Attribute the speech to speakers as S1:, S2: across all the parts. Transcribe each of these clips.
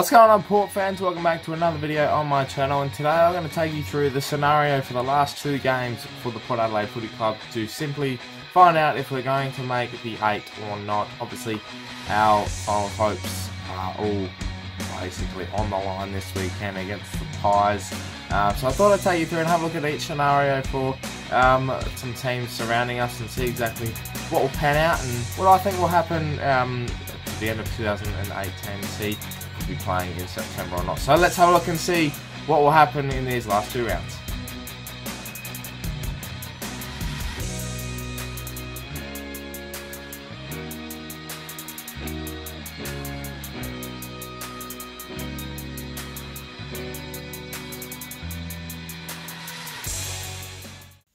S1: What's going on, Port fans? Welcome back to another video on my channel, and today I'm going to take you through the scenario for the last two games for the Port Adelaide Footy Club to simply find out if we're going to make the 8 or not. Obviously, our final hopes are all basically on the line this weekend against the Pies. So I thought I'd take you through and have a look at each scenario for some teams surrounding us and see exactly what will pan out and what I think will happen at the end of 2018. See be playing in September or not. So let's have a look and see what will happen in these last two rounds.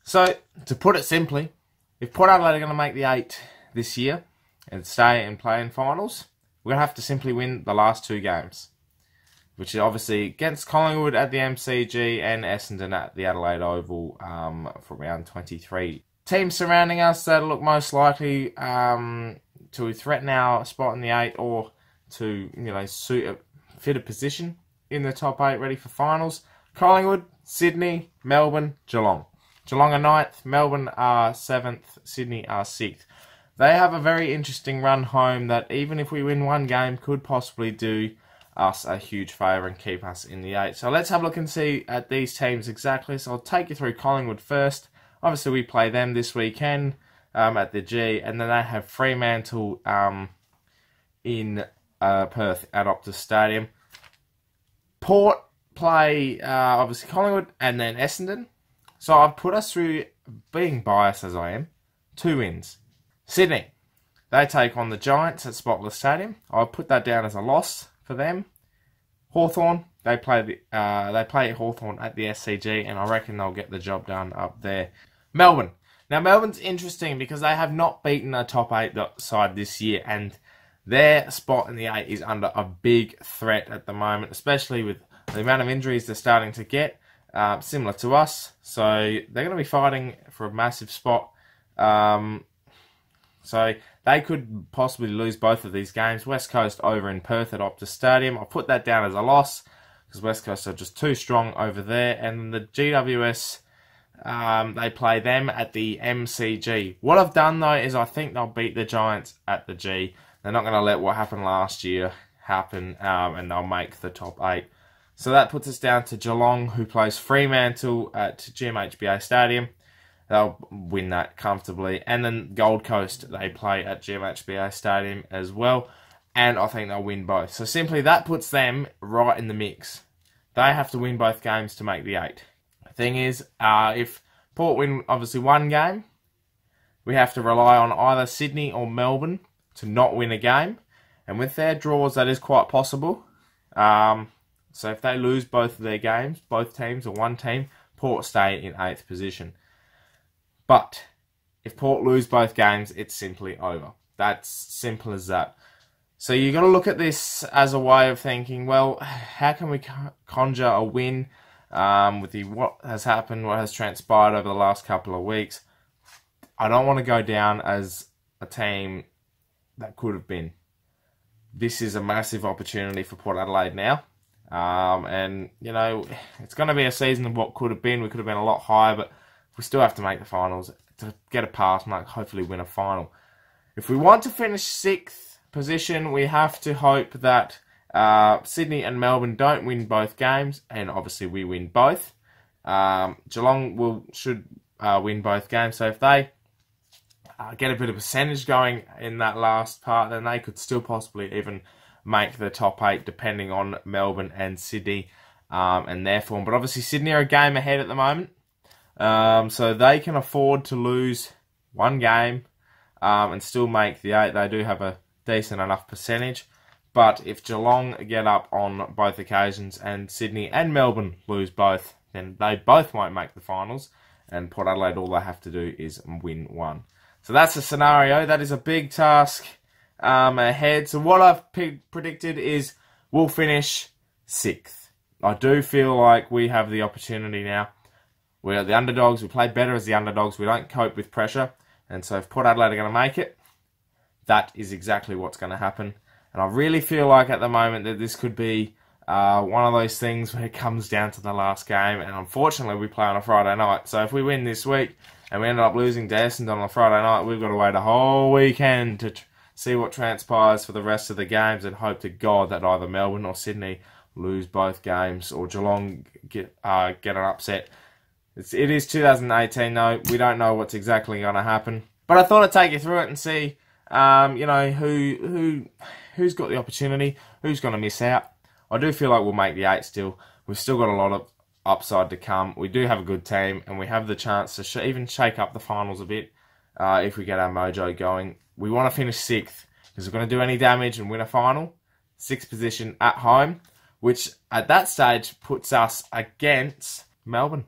S1: So, to put it simply, if Port Adelaide are going to make the 8 this year and stay and play in finals, we're going to have to simply win the last two games, which is obviously against Collingwood at the MCG and Essendon at the Adelaide Oval for round 23. Teams surrounding us that look most likely to threaten our spot in the 8 or to fit a position in the top 8 ready for finals: Collingwood, Sydney, Melbourne, Geelong. Geelong are 9th, Melbourne are 7th, Sydney are 6th. They have a very interesting run home that, even if we win one game, could possibly do us a huge favour and keep us in the 8. So let's have a look and see at these teams exactly. So I'll take you through Collingwood first. Obviously, we play them this weekend at the G, and then they have Fremantle in Perth at Optus Stadium. Port play, obviously, Collingwood and then Essendon. So I've put us through, being biased as I am, 2 wins. Sydney, they take on the Giants at Spotless Stadium. I'll put that down as a loss for them. Hawthorn, they play Hawthorn at the SCG, and I reckon they'll get the job done up there. Melbourne. Now, Melbourne's interesting because they have not beaten a top 8 side this year, and their spot in the 8 is under a big threat at the moment, especially with the amount of injuries they're starting to get, similar to us. So they're going to be fighting for a massive spot. So they could possibly lose both of these games. West Coast over in Perth at Optus Stadium. I'll put that down as a loss because West Coast are just too strong over there. And the GWS, they play them at the MCG. What I've done, though, is I think they'll beat the Giants at the G. They're not going to let what happened last year happen, and they'll make the top 8. So that puts us down to Geelong, who plays Fremantle at GMHBA Stadium. They'll win that comfortably. And then Gold Coast, they play at GMHBA Stadium as well. And I think they'll win both. So simply that puts them right in the mix. They have to win both games to make the 8. The thing is, if Port win obviously one game, we have to rely on either Sydney or Melbourne to not win a game. And with their draws, that is quite possible. So if they lose both of their games, both teams or one team, Port stay in 8th position. But if Port lose both games, it's simply over. That's simple as that. So you've got to look at this as a way of thinking, well, how can we conjure a win with what has happened, what has transpired over the last couple of weeks? I don't want to go down as a team that could have been. This is a massive opportunity for Port Adelaide now. And, it's going to be a season of what could have been. We could have been a lot higher, but we still have to make the finals to get a pass and hopefully win a final. If we want to finish 6th position, we have to hope that Sydney and Melbourne don't win both games, and obviously we win both. Geelong should win both games, so if they get a bit of percentage going in that last part, then they could still possibly even make the top 8, depending on Melbourne and Sydney and their form. But obviously Sydney are a game ahead at the moment. So they can afford to lose one game and still make the 8. They do have a decent enough percentage. But if Geelong get up on both occasions and Sydney and Melbourne lose both, then they both won't make the finals. And Port Adelaide, all they have to do is win one. So that's the scenario. That is a big task ahead. So what I've predicted is we'll finish 6th. I do feel like we have the opportunity now. We are the underdogs. We play better as the underdogs. We don't cope with pressure. And so if Port Adelaide are going to make it, that is exactly what's going to happen. And I really feel like at the moment that this could be one of those things where it comes down to the last game. And unfortunately, we play on a Friday night. So if we win this week and we end up losing to Essendon on a Friday night, we've got to wait a whole weekend to see what transpires for the rest of the games and hope to God that either Melbourne or Sydney lose both games or Geelong get an upset. It is 2018 though. We don't know what's exactly going to happen. But I thought I'd take you through it and see, you know, who's got the opportunity, who's going to miss out. I do feel like we'll make the 8 still. We've still got a lot of upside to come. We do have a good team, and we have the chance to even shake up the finals a bit if we get our mojo going. We want to finish 6th because we're going to do any damage and win a final. 6th position at home, which at that stage puts us against Melbourne.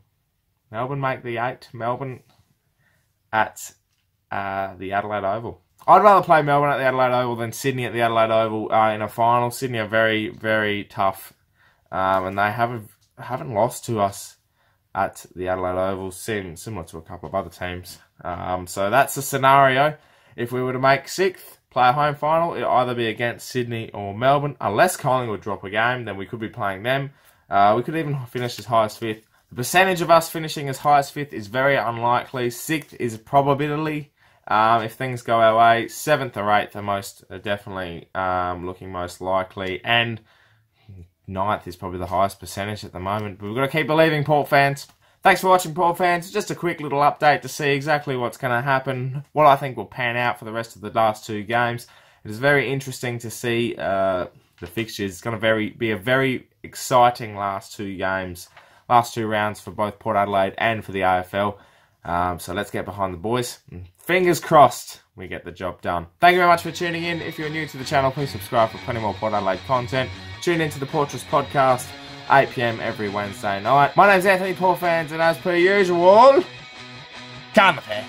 S1: Melbourne make the 8. Melbourne at the Adelaide Oval. I'd rather play Melbourne at the Adelaide Oval than Sydney at the Adelaide Oval in a final. Sydney are very, very tough, and they haven't lost to us at the Adelaide Oval, similar to a couple of other teams. So that's the scenario. If we were to make 6th, play a home final, it'll either be against Sydney or Melbourne. Unless Collingwood drop a game, then we could be playing them. We could even finish as high as 5th. The percentage of us finishing as high as 5th is very unlikely. 6th is a probability if things go our way. 7th or 8th are definitely looking most likely. And 9th is probably the highest percentage at the moment. But we've got to keep believing, Port fans. Thanks for watching, Port fans. Just a quick little update to see exactly what's going to happen, what I think will pan out for the rest of the last 2 games. It is very interesting to see the fixtures. It's going to be a very exciting last 2 games, last 2 rounds for both Port Adelaide and for the AFL. So let's get behind the boys. Fingers crossed we get the job done. Thank you very much for tuning in. If you're new to the channel, please subscribe for plenty more Port Adelaide content. Tune into the Portress podcast, 8 PM every Wednesday night. My name's Anthony, Port fans, and as per usual, can the pair.